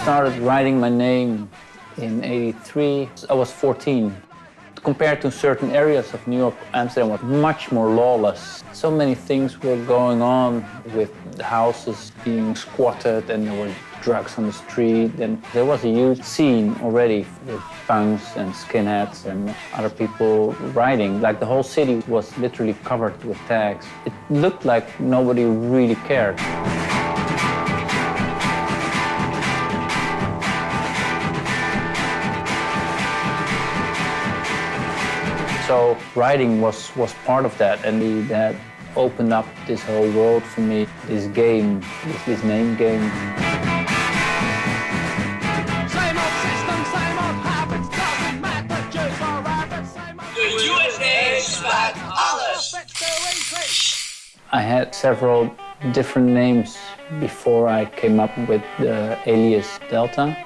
started writing my name in '83. I was 14. Compared to certain areas of New York, Amsterdam was much more lawless. So many things were going on with the houses being squatted and there were drugs on the street. And there was a huge scene already with punks and skinheads and other people riding. Like the whole city was literally covered with tags. It looked like nobody really cared. So riding was part of that, and that opened up this whole world for me, this game, this name game. Same old system, same old habits, doesn't matter, Jews or rabbits, same old... De USA slaat alles. I had several different names before I came up with the alias Delta.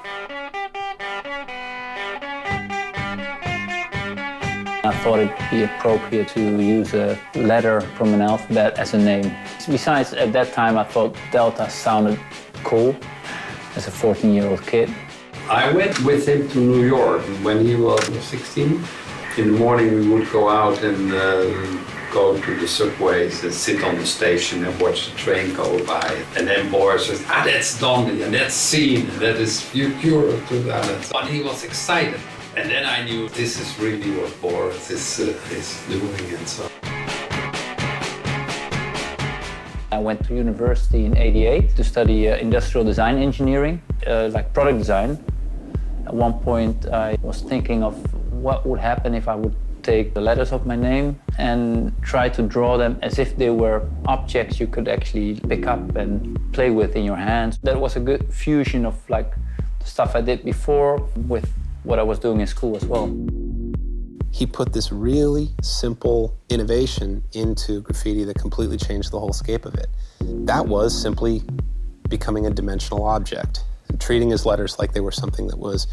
I thought it'd be appropriate to use a letter from an alphabet as a name. Besides, at that time, I thought Delta sounded cool as a 14-year-old kid. I went with him to New York when he was 16. In the morning, we would go out and go to the subways and sit on the station and watch the train go by. And then Boris says, that's Donnelly, and that's Scene, and that is Futura to that. And he was excited. And then I knew this is really what Boris is doing, and so. I went to university in '88 to study industrial design engineering, like product design. At one point, I was thinking of what would happen if I would take the letters of my name and try to draw them as if they were objects you could actually pick up and play with in your hands. That was a good fusion of like the stuff I did before with what I was doing in school as well. He put this really simple innovation into graffiti that completely changed the whole scape of it. That was simply becoming a dimensional object and treating his letters like they were something that was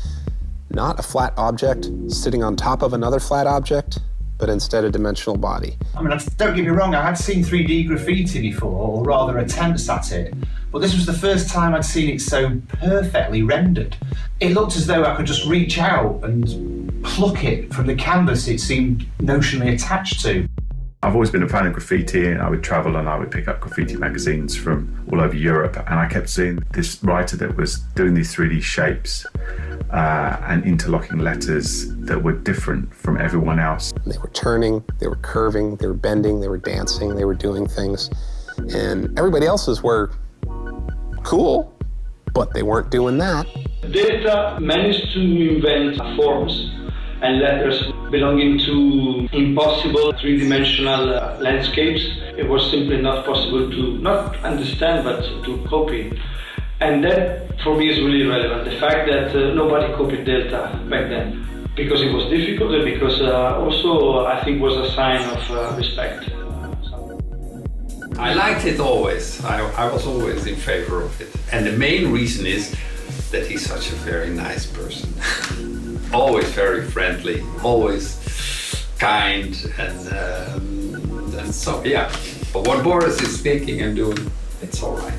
not a flat object sitting on top of another flat object, but instead a dimensional body. I mean, don't get me wrong, I had seen 3D graffiti before, or rather attempts at it, but this was the first time I'd seen it so perfectly rendered. It looked as though I could just reach out and pluck it from the canvas it seemed notionally attached to. I've always been a fan of graffiti, and I would travel and I would pick up graffiti magazines from all over Europe, and I kept seeing this writer that was doing these 3D shapes and interlocking letters that were different from everyone else. They were turning, they were curving, they were bending, they were dancing, they were doing things, and everybody else's were cool, but they weren't doing that. Delta managed to invent forms and letters belonging to impossible three-dimensional landscapes. It was simply not possible to not understand, but to copy. And that, for me, is really relevant. The fact that nobody copied Delta back then, because it was difficult and because also I think was a sign of respect. I liked it always. I was always in favor of it. And the main reason is that he's such a very nice person. Always very friendly, always kind, and so, yeah. But what Boris is thinking and doing, it's all right.